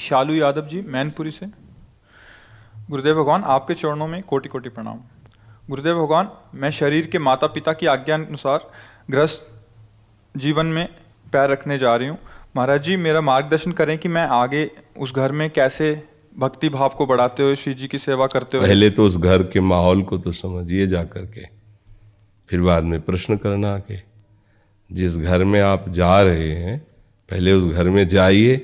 शालू यादव जी, मैनपुरी से। गुरुदेव भगवान, आपके चरणों में कोटि कोटि प्रणाम। गुरुदेव भगवान, मैं शरीर के माता पिता की आज्ञा अनुसार गृहस्थ जीवन में पैर रखने जा रही हूँ। महाराज जी, मेरा मार्गदर्शन करें कि मैं आगे उस घर में कैसे भक्ति भाव को बढ़ाते हुए श्री जी की सेवा करते हुए। पहले तो उस घर के माहौल को तो समझिए जा करके, फिर बाद में प्रश्न करना आके। जिस घर में आप जा रहे हैं पहले उस घर में जाइए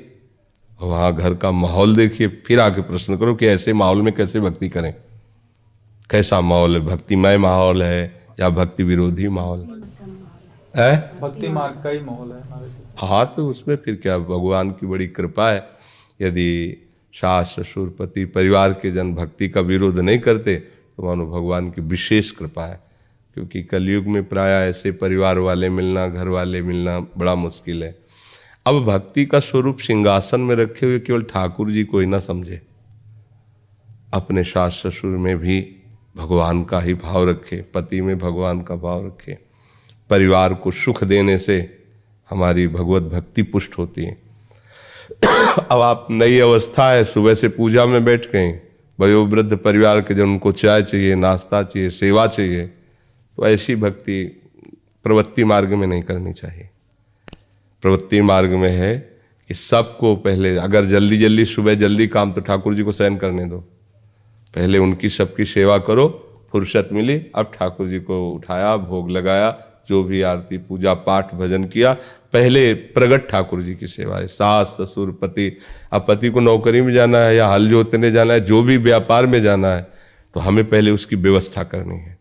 और वहाँ घर का माहौल देखिए, फिर आके प्रश्न करो कि ऐसे माहौल में कैसे भक्ति करें। कैसा माहौल है, भक्तिमय माहौल है या भक्ति विरोधी माहौल है? भक्ति मार्ग का ही माहौल है हमारे से। हाँ, तो उसमें फिर क्या, भगवान की बड़ी कृपा है। यदि सास ससुर पति परिवार के जन भक्ति का विरोध नहीं करते तो मानो भगवान की विशेष कृपा है। क्योंकि कलयुग में प्राय ऐसे परिवार वाले मिलना, घर वाले मिलना बड़ा मुश्किल है। अब भक्ति का स्वरूप सिंहासन में रखे हुए केवल ठाकुर जी को ही ना समझे, अपने सास ससुर में भी भगवान का ही भाव रखे, पति में भगवान का भाव रखे। परिवार को सुख देने से हमारी भगवत भक्ति पुष्ट होती है। अब आप नई अवस्था है, सुबह से पूजा में बैठ गए, वयोवृद्ध परिवार के जन, उनको चाय चाहिए, नाश्ता चाहिए, सेवा चाहिए, तो ऐसी भक्ति प्रवृत्ति मार्ग में नहीं करनी चाहिए। प्रवृत्ति मार्ग में है कि सबको पहले, अगर जल्दी जल्दी सुबह जल्दी काम, तो ठाकुर जी को शयन करने दो, पहले उनकी सबकी सेवा करो। फुर्सत मिली, अब ठाकुर जी को उठाया, भोग लगाया, जो भी आरती पूजा पाठ भजन किया, पहले प्रगट ठाकुर जी की सेवा है। सास ससुर पति, अब पति को नौकरी में जाना है या हल जोतने जाना है, जो भी व्यापार में जाना है, तो हमें पहले उसकी व्यवस्था करनी है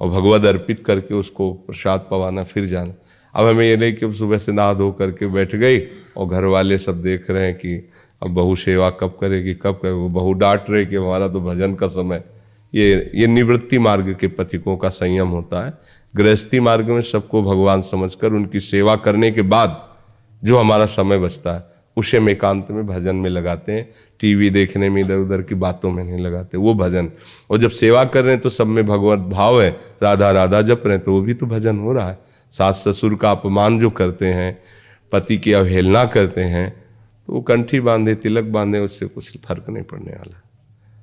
और भगवद अर्पित करके उसको प्रसाद पवाना, फिर जाना। अब हमें ये नहीं कि सुबह से नहा धो करके बैठ गई और घर वाले सब देख रहे हैं कि अब बहू सेवा कब करेगी, कब करेगी, वो बहू डांट रहे कि हमारा तो भजन का समय। ये निवृत्ति मार्ग के पथिकों का संयम होता है। गृहस्थी मार्ग में सबको भगवान समझकर उनकी सेवा करने के बाद जो हमारा समय बचता है उसे हम एकांत में भजन में लगाते हैं। टीवी देखने में, इधर उधर की बातों में नहीं लगाते, वो भजन। और जब सेवा कर रहे हैं तो सब में भगवत भाव है, राधा राधा जप रहे हैं, तो वो भी तो भजन हो रहा है। सास ससुर का अपमान जो करते हैं, पति की अवहेलना करते हैं, तो वो कंठी बांधे, तिलक बांधे, उससे कुछ फर्क नहीं पड़ने वाला।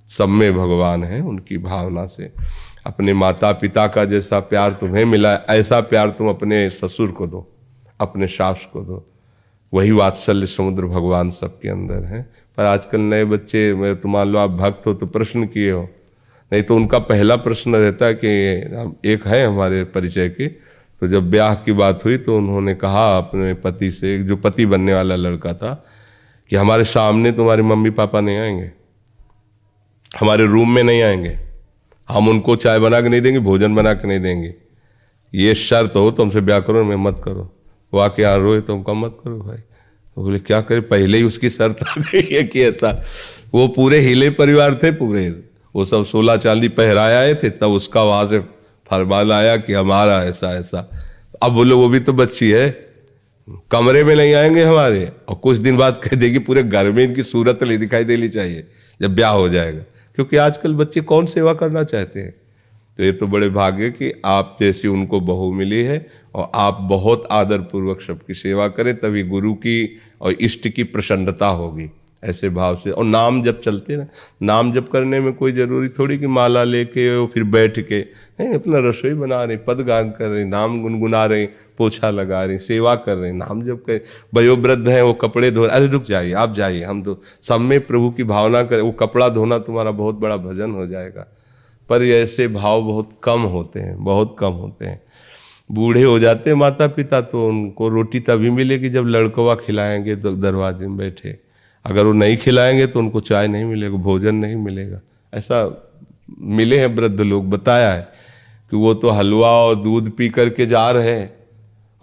सब में भगवान है, उनकी भावना से। अपने माता पिता का जैसा प्यार तुम्हें मिला है, ऐसा प्यार तुम अपने ससुर को दो, अपने सास को दो। वही वात्सल्य समुद्र भगवान सबके अंदर है। पर आजकल नए बच्चे, तो मान लो आप भक्त हो तो प्रश्न किए हो, नहीं तो उनका पहला प्रश्न रहता है कि एक है हमारे परिचय के, तो जब ब्याह की बात हुई तो उन्होंने कहा अपने पति से, जो पति बनने वाला लड़का था, कि हमारे सामने तुम्हारे मम्मी पापा नहीं आएंगे, हमारे रूम में नहीं आएंगे, हम उनको चाय बना के नहीं देंगे, भोजन बना के नहीं देंगे, ये शर्त हो तो हमसे ब्याह करो, मैं मत करो। वो आके यहाँ रोए तो हमका मत करो भाई। तो बोले क्या करे, पहले ही उसकी शर्त आ गई है कि ऐसा। वो पूरे हिले परिवार थे, पूरे वो सब 16 चांदी पहराए आए थे, तब उसका वहाँ से फरमान आया कि हमारा ऐसा ऐसा। अब बोले वो भी तो बच्ची है, कमरे में नहीं आएंगे हमारे, और कुछ दिन बाद कह देगी पूरे घर में इनकी सूरत नहीं दिखाई देनी चाहिए जब ब्याह हो जाएगा। क्योंकि आजकल बच्चे कौन सेवा करना चाहते हैं। तो ये तो बड़े भाग्य कि आप जैसी उनको बहू मिली है और आप बहुत आदर पूर्वक सबकी सेवा करें, तभी गुरु की और इष्ट की प्रसन्नता होगी। ऐसे भाव से। और नाम जप चलते ना, नाम जप करने में कोई ज़रूरी थोड़ी कि माला लेके और फिर बैठ के नहीं, अपना रसोई बना रहे, पद गान कर रहे, नाम गुनगुना रहे, पोछा लगा रहे, सेवा कर रहे, नाम जप कर। वयोवृद्ध हैं वो कपड़े धो, अरे रुक जाइए, आप जाइए, हम तो सब में प्रभु की भावना करें। वो कपड़ा धोना तुम्हारा बहुत बड़ा भजन हो जाएगा। पर ऐसे भाव बहुत कम होते हैं, बहुत कम होते हैं। बूढ़े हो जाते हैं माता पिता तो उनको रोटी तभी मिलेगी जब लड़कवा खिलाएंगे दरवाजे में बैठे। अगर वो नहीं खिलाएंगे तो उनको चाय नहीं मिलेगा, भोजन नहीं मिलेगा। ऐसा मिले हैं वृद्ध लोग, बताया है कि वो तो हलवा और दूध पी करके जा रहे हैं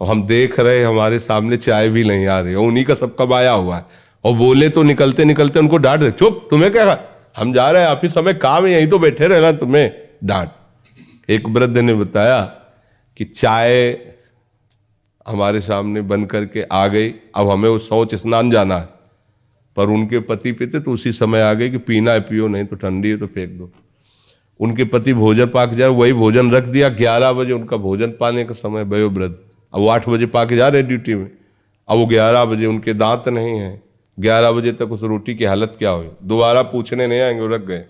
और हम देख रहे हैं हमारे सामने चाय भी नहीं आ रही, और उन्हीं का सबका आया हुआ है। और बोले तो निकलते निकलते उनको डांट दे, चुप, तुम्हें क्या, हम जा रहे हैं, आप ही समय काम है, यहीं तो बैठे रहना, तुम्हें डांट। एक वृद्ध ने बताया कि चाय हमारे सामने बन करके आ गई, अब हमें वो शौच स्नान जाना है, पर उनके पति पीते तो उसी समय आ गए कि पीना है पियो, नहीं तो ठंडी है तो फेंक दो। उनके पति भोजन पाक जा, वही भोजन रख दिया, 11 बजे उनका भोजन पाने का समय, वयोवृद्ध। अब वो 8 बजे पाके जा रहे ड्यूटी में, अब वो 11 बजे, उनके दांत नहीं है, 11 बजे तक उस रोटी की हालत क्या हुई, दोबारा पूछने नहीं आएंगे, वो रख गए।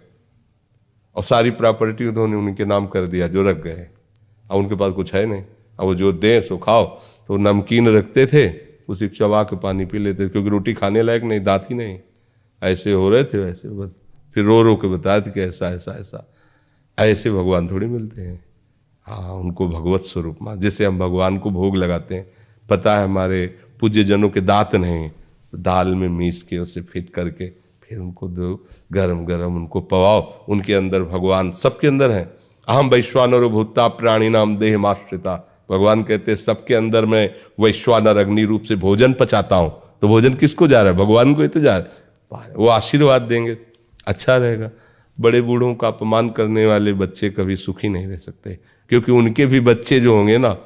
और सारी प्रॉपर्टी उन्होंने उनके नाम कर दिया जो रख गए। अब उनके पास कुछ है नहीं, अब वो जो दें सो खाओ। तो नमकीन रखते थे, उसी चबा के पानी पी लेते, क्योंकि रोटी खाने लायक नहीं, दांत ही नहीं। ऐसे हो रहे थे वैसे, बस फिर रो रो के बताया था कि ऐसा ऐसा ऐसा। ऐसे भगवान थोड़ी मिलते हैं। हाँ, उनको भगवत स्वरूप मान, जैसे हम भगवान को भोग लगाते हैं, पता है हमारे पूज्य जनों के दांत नहीं, तो दाल में मीस के उसे फिट करके फिर उनको दो, गरम गरम उनको पवाओ। उनके अंदर भगवान सबके अंदर है। अहम वैश्वानरो भूता प्राणी नाम देह माश्रिता। भगवान कहते हैं सबके अंदर मैं वैश्वानर अग्नि रूप से भोजन पचाता हूँ। तो भोजन किसको जा रहा है? भगवान को ही तो जा रहा है। वो आशीर्वाद देंगे, अच्छा रहेगा। बड़े बूढ़ों का अपमान करने वाले बच्चे कभी सुखी नहीं रह सकते, क्योंकि उनके भी बच्चे जो होंगे ना,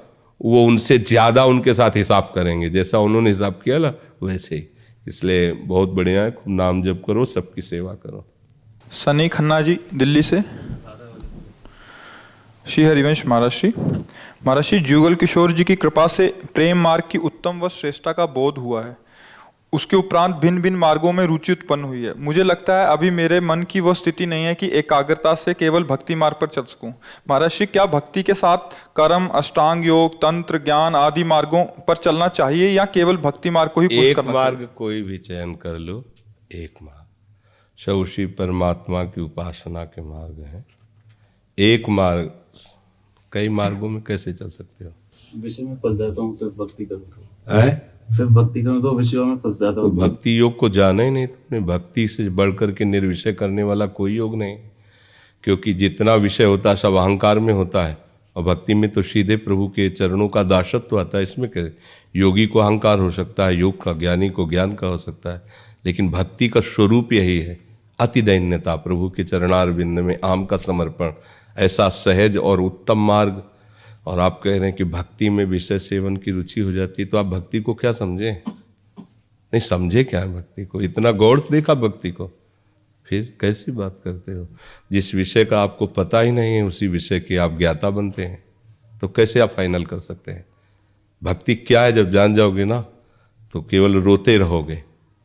वो उनसे ज्यादा उनके साथ हिसाब करेंगे। जैसा उन्होंने हिसाब किया ना वैसे ही। इसलिए बहुत बढ़िया है, खूब नाम जप करो, सबकी सेवा करो। सनी खन्ना जी दिल्ली से। श्री हरिवंश महाराज जी, जुगल किशोर जी की कृपा से प्रेम मार्ग की उत्तम व श्रेष्ठता का बोध हुआ है। उसके उपरांत भिन्न भिन्न मार्गों में रुचि उत्पन्न हुई है। मुझे लगता है अभी मेरे मन की वह स्थिति नहीं है कि एकाग्रता से केवल भक्ति मार्ग पर चल सकूं। महाराज जी, क्या भक्ति के साथ कर्म, अष्टांग योग, तंत्र, ज्ञान आदि मार्गों पर चलना चाहिए या केवल भक्ति मार्ग को ही पुश करना चाहिए? एक मार्ग कोई भी चयन कर लो, एक मार्ग शौशी परमात्मा की उपासना के मार्ग हैं। एक मार्ग, कई मार्गों में कैसे चल सकते हो? विषय में फंस जाता हूँ, सिर्फ भक्ति करूँ सिर्फ भक्ति करूँ तो विषयों में फंस जाता हूँ। तो भक्ति योग को जाना ही नहीं तुमने। भक्ति से बढ़कर के निर्विषय करने वाला कोई योग नहीं, क्योंकि जितना विषय होता है सब अहंकार में होता है, और भक्ति में तो सीधे प्रभु के चरणों का दासत्व आता है। इसमें क्या, योगी को अहंकार हो सकता है, योग का, ज्ञानी को ज्ञान का हो सकता है, लेकिन भक्ति का स्वरूप यही है, अति दैन्यता, प्रभु के चरणार बिंद में आम का समर्पण, ऐसा सहज और उत्तम मार्ग। और आप कह रहे हैं कि भक्ति में विषय सेवन की रुचि हो जाती है, तो आप भक्ति को क्या समझे? नहीं समझे क्या है भक्ति को? इतना गौर से देखा भक्ति को, फिर कैसी बात करते हो? जिस विषय का आपको पता ही नहीं है उसी विषय के आप ज्ञाता बनते हैं, तो कैसे आप फाइनल कर सकते हैं? भक्ति क्या है जब जान जाओगे ना, तो केवल रोते रहोगे।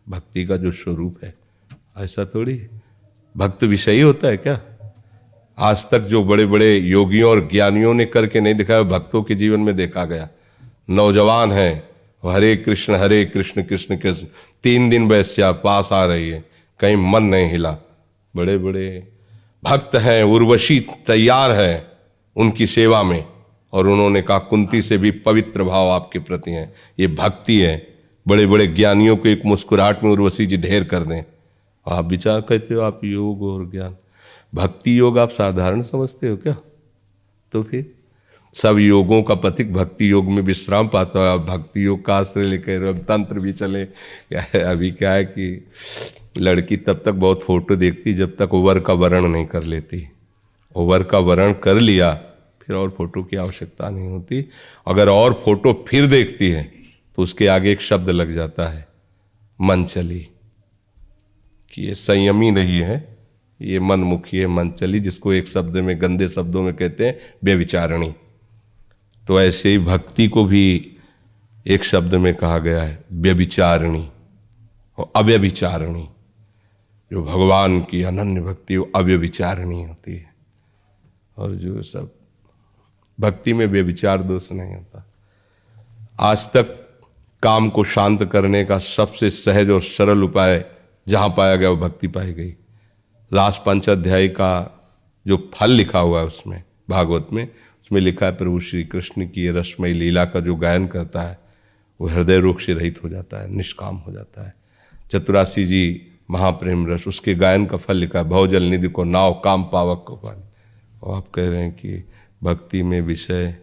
भक्ति का जो स्वरूप है ऐसा थोड़ी है। भक्त विषयी होता है क्या? आज तक जो बड़े बड़े योगियों और ज्ञानियों ने करके नहीं दिखाया, भक्तों के जीवन में देखा गया। नौजवान है, हरे कृष्ण कृष्ण कृष्ण, 3 दिन वैश्या पास आ रही है, कहीं मन नहीं हिला। बड़े बड़े भक्त हैं, उर्वशी तैयार है उनकी सेवा में, और उन्होंने कहा कुंती से भी पवित्र भाव आपके प्रति है। ये भक्ति है। बड़े बड़े ज्ञानियों को एक मुस्कुराहट में उर्वशी जी ढेर कर दें। आप विचार कहते हो आप योग और ज्ञान, भक्ति योग आप साधारण समझते हो क्या? तो फिर सब योगों का पथिक भक्ति योग में विश्राम पाता है। आप भक्ति योग का आश्रय लेकर अब तंत्र भी चले। क्या है, अभी क्या है कि लड़की तब तक बहुत फोटो देखती जब तक वर का वर्ण नहीं कर लेती। वर का वर्ण कर लिया फिर और फोटो की आवश्यकता नहीं होती। अगर और फोटो फिर देखती है तो उसके आगे एक शब्द लग जाता है, मन चली, कि ये संयमी नहीं है, ये मनमुखी है, मन चली, जिसको एक शब्द में, गंदे शब्दों में कहते हैं व्यभिचारिणी। तो ऐसे ही भक्ति को भी एक शब्द में कहा गया है, व्यभिचारिणी और अव्यभिचारिणी। जो भगवान की अनन्य भक्ति वो अव्यभिचारिणी होती है, और जो सब भक्ति में व्यभिचार दोष नहीं होता। आज तक काम को शांत करने का सबसे सहज और सरल उपाय जहां पाया गया वो भक्ति पाई गई। रास पंचाध्याय का जो फल लिखा हुआ है उसमें, भागवत में, उसमें लिखा है प्रभु श्री कृष्ण की रसमयी लीला का जो गायन करता है वो हृदय रोग से रहित हो जाता है, निष्काम हो जाता है। चतुरासी जी महाप्रेम रस, उसके गायन का फल लिखा है, भवजल निधि को नाव, काम पावक को पानी। और आप कह रहे हैं कि भक्ति में विषय,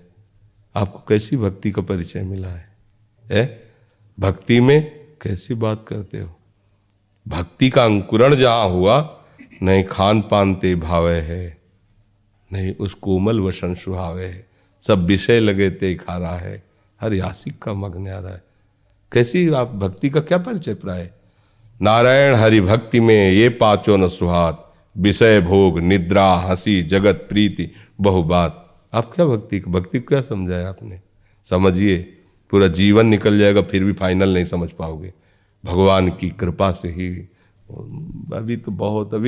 आपको कैसी भक्ति का परिचय मिला है? भक्ति में कैसी बात करते हो? भक्ति का अंकुरण जहाँ हुआ, नहीं खान पान ते भावे है, नहीं उस कोमल वसन सुहावे है, सब विषय लगे ते खारा है, हर यासिक का मग्न आ रहा है। कैसी आप भक्ति का क्या परिचय प्राय? नारायण हरि भक्ति में ये पांचों न सुहात, विषय भोग निद्रा हंसी जगत प्रीति बहु बात। आप क्या भक्ति को क्या समझाया आपने? समझिए, पूरा जीवन निकल जाएगा फिर भी फाइनल नहीं समझ पाओगे। भगवान की कृपा से ही। अभी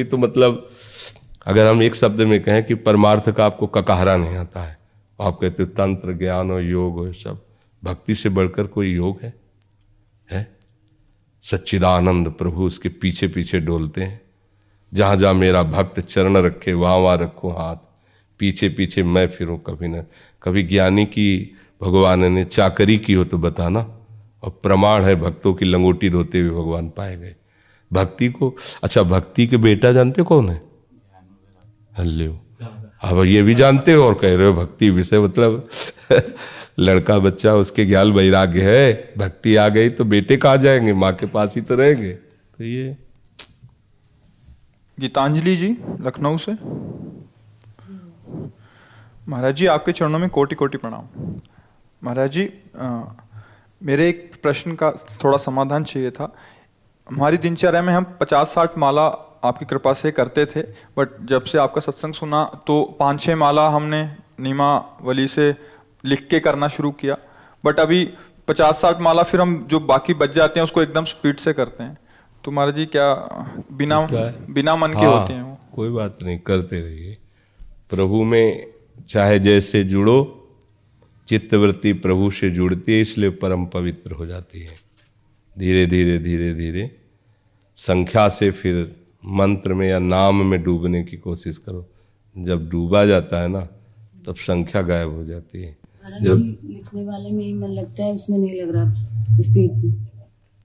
तो मतलब अगर हम एक शब्द में कहें कि परमार्थ का आपको ककाहरा नहीं आता है, आप कहते हो तंत्र ज्ञान और योग और सब, भक्ति से बढ़कर कोई योग है? सच्चिदानंद प्रभु उसके पीछे पीछे डोलते हैं। जहाँ जहाँ मेरा भक्त चरण रखे वहाँ वहाँ रखो हाथ, पीछे पीछे मैं फिरूं कभी न। कभी ज्ञानी की भगवान ने चाकरी की हो तो बताना, और प्रमाण है भक्तों की लंगोटी धोते हुए भगवान पाए गए। भक्ति को, अच्छा भक्ति के बेटा जानते कौन है? हल्ले। अब ये भी जानते हो और कह रहे हो भक्ति विषय, मतलब लड़का बच्चा उसके ज्ञान वैराग्य है, भक्ति आ गई तो बेटे कहाँ जाएंगे, माँ के पास ही तो रहेंगे। तो ये गीतांजलि जी लखनऊ से। महाराज जी आपके चरणों में कोटि कोटि प्रणाम। महाराज जी मेरे एक प्रश्न का थोड़ा समाधान चाहिए था। हमारी दिनचर्या में हम 50-60 माला आपकी कृपा से करते थे, बट जब से आपका सत्संग सुना तो 5-6 माला हमने नियमावली से लिख के करना शुरू किया। बट अभी 50-60 माला फिर हम जो बाकी बच जाते हैं उसको एकदम स्पीड से करते हैं। तो महाराज जी क्या बिना मन के होते हैं वो? कोई बात नहीं, करते रहिए। प्रभु में चाहे जैसे जुड़ो, चित्तवृत्ति प्रभु से जुड़ती है, इसलिए परम पवित्र हो जाती है। धीरे धीरे धीरे धीरे संख्या से फिर मंत्र में या नाम में डूबने की कोशिश करो। जब डूबा जाता है ना तब संख्या गायब हो जाती है। जब लिखने वाले में ही मन लगता है, उसमें नहीं लग रहा स्पीड में।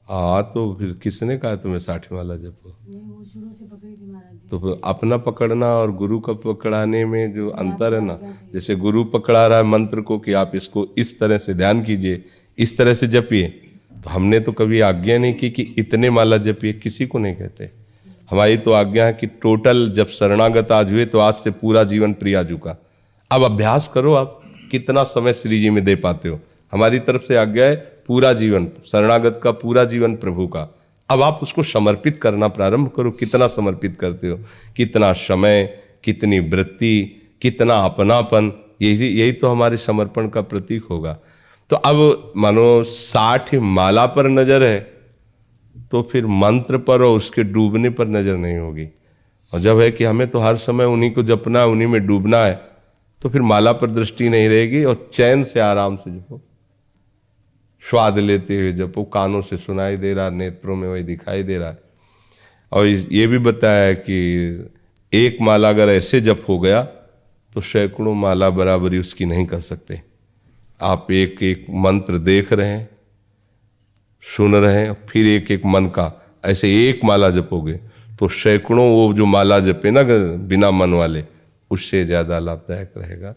हाँ तो फिर किसने कहा तुम्हें 60 माला जपो? वो शुरू से पकड़ी थी महाराज जी। तो फिर अपना पकड़ना और गुरु का पकड़ाने में जो अंतर है ना, जैसे गुरु पकड़ा रहा है मंत्र को कि आप इसको इस तरह से ध्यान कीजिए, इस तरह से जपिए, तो हमने तो कभी आज्ञा नहीं की कि इतने माला जपिए, किसी को नहीं कहते। हमारी तो आज्ञा है कि टोटल जब शरणागत आज हुए तो आज से पूरा जीवन प्रियाजू का। अब अभ्यास करो आप कितना समय श्री जी में दे पाते हो। हमारी तरफ से आज्ञा है पूरा जीवन शरणागत का, पूरा जीवन प्रभु का। अब आप उसको समर्पित करना प्रारंभ करो। कितना समर्पित करते हो, कितना समय, कितनी वृत्ति, कितना अपनापन, यही तो हमारे समर्पण का प्रतीक होगा। तो अब मानो 60 माला पर नजर है तो फिर मंत्र पर और उसके डूबने पर नजर नहीं होगी। और जब है कि हमें तो हर समय उन्हीं को जपना है, उन्हीं में डूबना है, तो फिर माला पर दृष्टि नहीं रहेगी और चैन से आराम से जपो, स्वाद लेते हुए जपो। कानों से सुनाई दे रहा, नेत्रों में वही दिखाई दे रहा है। और ये भी बताया है कि एक माला अगर ऐसे जप हो गया तो सैकड़ों माला बराबरी उसकी नहीं कर सकते। आप एक एक मंत्र देख रहे हैं, सुन रहे हैं, फिर एक एक मन का ऐसे एक माला जपोगे तो सैकड़ों वो जो माला जपे ना बिना मन वाले, उससे ज़्यादा लाभदायक रहेगा।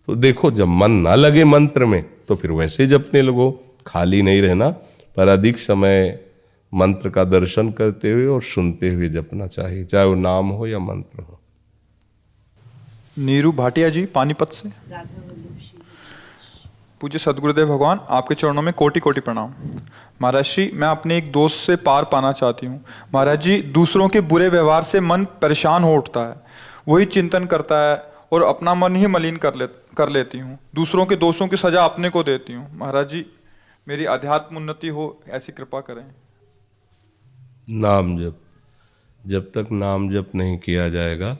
तो देखो जब मन ना लगे मंत्र में तो फिर वैसे जपने लगो, खाली नहीं रहना, पर अधिक समय मंत्र का दर्शन करते हुए और सुनते हुए जपना चाहिए, चाहे वो नाम हो या मंत्र हो। नीरू भाटिया जी पानीपत से। पूज्य सदगुरुदेव भगवान आपके चरणों में कोटि कोटि प्रणाम। महाराज जी मैं अपने एक दोस्त से पार पाना चाहती हूँ। महाराज जी दूसरों के बुरे व्यवहार से मन परेशान हो उठता है, वही चिंतन करता है और अपना मन ही मलिन कर लेती हूँ। दूसरों के दोषों की सजा अपने को देती हूँ। महाराज जी मेरी अध्यात्म उन्नति हो ऐसी कृपा करें। नाम जप, जब तक नाम जप नहीं किया जाएगा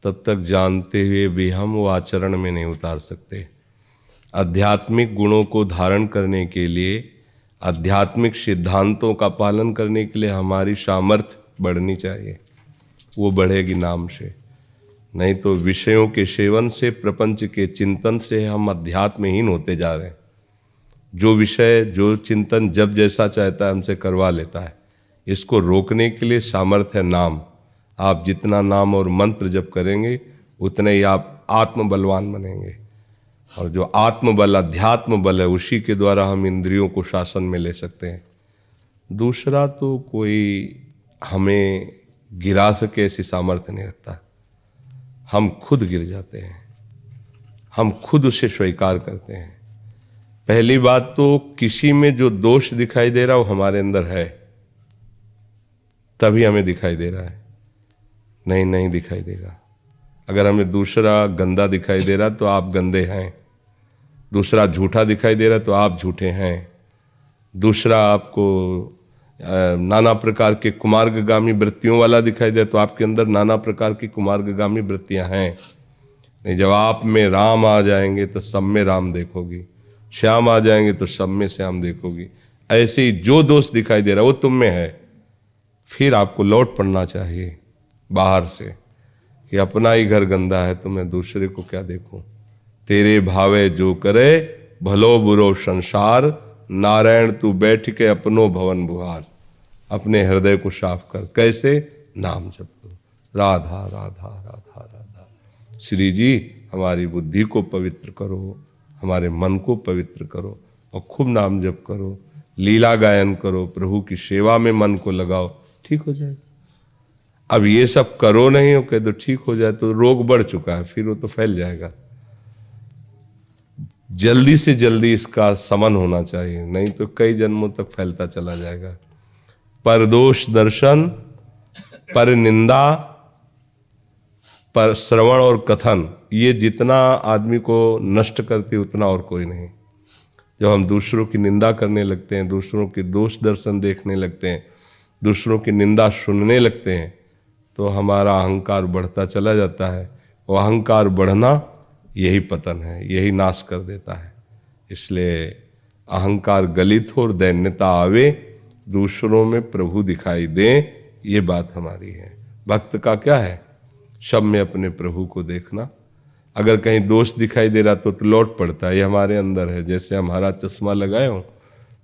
तब तक जानते हुए भी हम वो आचरण में नहीं उतार सकते। आध्यात्मिक गुणों को धारण करने के लिए, आध्यात्मिक सिद्धांतों का पालन करने के लिए हमारी सामर्थ्य बढ़नी चाहिए। वो बढ़ेगी नाम से, नहीं तो विषयों के सेवन से, प्रपंच के चिंतन से हम अध्यात्महीन होते जा रहे हैं। जो विषय, जो चिंतन जब जैसा चाहता है हमसे करवा लेता है। इसको रोकने के लिए सामर्थ्य है नाम। आप जितना नाम और मंत्र जप करेंगे उतने ही आप आत्मबलवान बनेंगे। और जो आत्मबल, अध्यात्म बल है, उसी के द्वारा हम इंद्रियों को शासन में ले सकते हैं। दूसरा तो कोई हमें गिरा सके ऐसी सामर्थ्य नहीं रखता। हम खुद गिर जाते हैं, हम खुद उसे स्वीकार करते हैं। पहली बात तो किसी में जो दोष दिखाई दे रहा है वो हमारे अंदर है, तभी हमें दिखाई दे रहा है, नहीं दिखाई देगा। अगर हमें दूसरा गंदा दिखाई दे रहा तो आप गंदे हैं, दूसरा झूठा दिखाई दे रहा तो आप झूठे हैं, दूसरा आपको नाना प्रकार के कुमार्गगामी वृत्तियों वाला दिखाई दे तो आपके अंदर नाना प्रकार की कुमार्गगामी वृत्तियां हैं। नहीं, जब आप में राम आ जाएंगे तो सब में राम देखोगी, श्याम आ जाएंगे तो सब में श्याम देखोगी। ऐसे ही जो दोष दिखाई दे रहा है वो तुम में है। फिर आपको लौट पड़ना चाहिए बाहर से कि अपना ही घर गंदा है तो मैं दूसरे को क्या देखूं। तेरे भावे जो करे भलो बुरो संसार, नारायण तू बैठ के अपनो भवन बुहार। अपने हृदय को साफ कर। कैसे? नाम जप करो, राधा राधा राधा राधा। श्री जी हमारी बुद्धि को पवित्र करो, हमारे मन को पवित्र करो और खूब नाम जप करो, लीला गायन करो, प्रभु की सेवा में मन को लगाओ, ठीक हो जाएगा। अब ये सब करो नहीं हो कह दो ठीक हो जाए तो रोग बढ़ चुका है, फिर वो तो फैल जाएगा। जल्दी से जल्दी इसका समन होना चाहिए, नहीं तो कई जन्मों तक फैलता चला जाएगा। पर दोष दर्शन, पर निंदा, पर श्रवण और कथन, ये जितना आदमी को नष्ट करती उतना और कोई नहीं। जब हम दूसरों की निंदा करने लगते हैं, दूसरों के दोष दर्शन देखने लगते हैं, दूसरों की निंदा सुनने लगते हैं, तो हमारा अहंकार बढ़ता चला जाता है। वो अहंकार बढ़ना यही पतन है, यही नाश कर देता है। इसलिए अहंकार गलित हो और दैन्यता आवे, दूसरों में प्रभु दिखाई दे, ये बात हमारी है। भक्त का क्या है? सब में अपने प्रभु को देखना। अगर कहीं दोष दिखाई दे रहा तो लौट पड़ता है, ये हमारे अंदर है। जैसे हम हरा चश्मा लगाए हो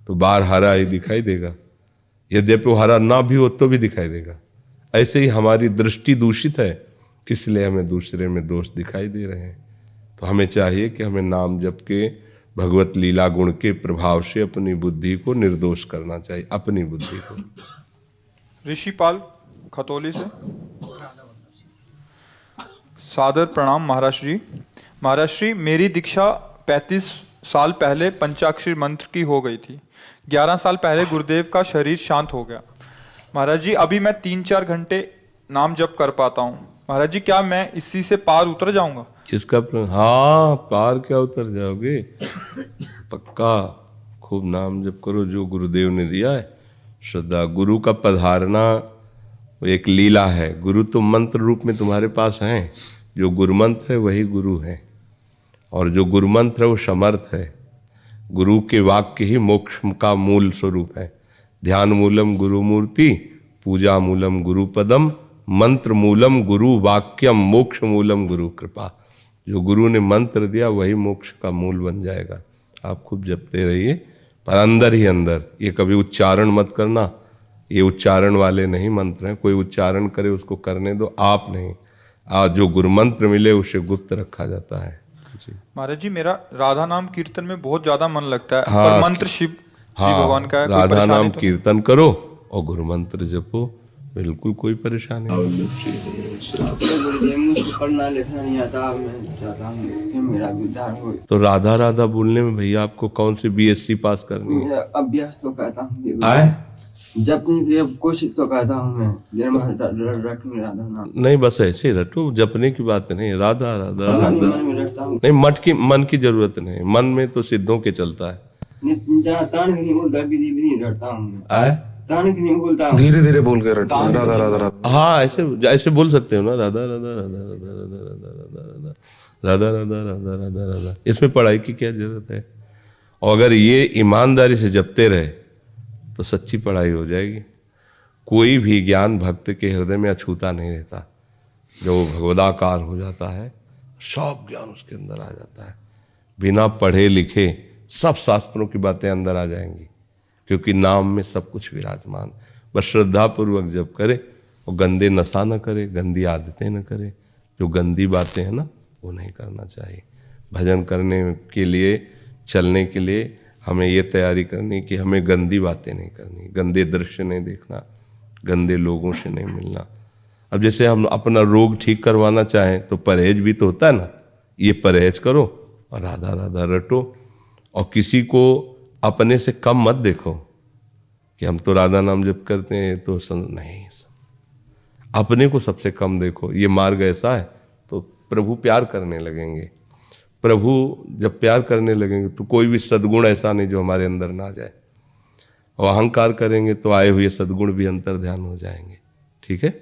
तो बाहर हरा ही दिखाई देगा, यद्यपि वो हरा ना भी हो तो भी दिखाई देगा। ऐसे ही हमारी दृष्टि दूषित है, इसलिए हमें दूसरे में दोष दिखाई दे रहे हैं। तो हमें चाहिए कि हमें नाम जप के भगवत लीला गुण के प्रभाव से अपनी बुद्धि को निर्दोष करना चाहिए, अपनी बुद्धि को। ऋषिपाल खतौली से सादर प्रणाम महाराज जी। महाराज श्री, मेरी दीक्षा 35 साल पहले पंचाक्षरी मंत्र की हो गई थी। 11 साल पहले गुरुदेव का शरीर शांत हो गया। महाराज जी, अभी मैं 3-4 घंटे नाम जप कर पाता हूँ। महाराज जी, क्या मैं इसी से पार उतर जाऊंगा? इसका हाँ, पार क्या उतर जाओगे, पक्का। खूब नाम जप करो जो गुरुदेव ने दिया है। श्रद्धा, गुरु का पधारना एक लीला है। गुरु तो मंत्र रूप में तुम्हारे पास हैं, जो गुरु मंत्र है वही गुरु है, और जो गुरु मंत्र है वो समर्थ है। गुरु के वाक्य ही मोक्ष का मूल स्वरूप है। ध्यान मूलम गुरु मूर्ति, पूजा मूलम गुरु पदम, मंत्र मूलम गुरु वाक्यम, मोक्ष मूलम गुरु कृपा। जो गुरु ने मंत्र दिया वही मोक्ष का मूल बन जाएगा। आप खूब जपते रहिए, पर अंदर ही अंदर। ये कभी उच्चारण मत करना, ये उच्चारण वाले नहीं मंत्र हैं। कोई उच्चारण करे उसको करने दो, आप नहीं। आज जो गुरु मंत्र मिले उसे गुप्त रखा जाता है। महाराज जी, मेरा राधा नाम कीर्तन में बहुत ज्यादा मन लगता है। हाँ, पर मंत्र शिव भगवान का है, कोई राधा परेशानी नाम तो? कीर्तन करो और गुरु मंत्र जपो, बिल्कुल कोई परेशानी नहीं। मुझको पढ़ना लिखना नहीं आता, मैं चाहता हूँ कि मेरा उद्धार हो। तो राधा राधा बोलने में भैया आपको कौन सी BSc पास करनी है? अभ्यास तो कहता हूँ, आए जपने के लिए कोशिश तो कहता हूँ मैं। राधा नाम नहीं, बस ऐसे ही रटो, जपने की बात नहीं। राधा राधा राधा रटता हूँ। नहीं, मन की जरूरत नहीं। मन में तो सिद्धों के चलता है। तान नहीं बोलता, विधि भी नहीं रटता हूँ। आए तान नहीं बोलता, धीरे धीरे बोल के रटो, राधा राधा राधा। हाँ, ऐसे बोल सकते हो ना, राधा राधा राधा राधा राधा राधा राधा राधा राधा राधा राधा। इसमें पढ़ाई की क्या जरूरत है? और अगर ये ईमानदारी से जपते रहे तो सच्ची पढ़ाई हो जाएगी। कोई भी ज्ञान भक्त के हृदय में अछूता नहीं रहता। जब वो भगवदाकार हो जाता है, सब ज्ञान उसके अंदर आ जाता है। बिना पढ़े लिखे सब शास्त्रों की बातें अंदर आ जाएंगी, क्योंकि नाम में सब कुछ विराजमान। बस श्रद्धापूर्वक जप करे और गंदे नशा न करे, गंदी आदतें न करे। जो गंदी बातें हैं ना, वो नहीं करना चाहिए। भजन करने के लिए, चलने के लिए हमें ये तैयारी करनी कि हमें गंदी बातें नहीं करनी, गंदे दृश्य नहीं देखना, गंदे लोगों से नहीं मिलना। अब जैसे हम अपना रोग ठीक करवाना चाहें तो परहेज भी तो होता है ना। ये परहेज करो और राधा राधा रटो, और किसी को अपने से कम मत देखो कि हम तो राधा नाम जप करते हैं तो नहीं, अपने को सबसे कम देखो। ये मार्ग ऐसा है तो प्रभु प्यार करने लगेंगे। प्रभु जब प्यार करने लगेंगे तो कोई भी सद्गुण ऐसा नहीं जो हमारे अंदर ना जाए। और अहंकार करेंगे तो आए हुए सद्गुण भी अंतर ध्यान हो जाएंगे। ठीक है।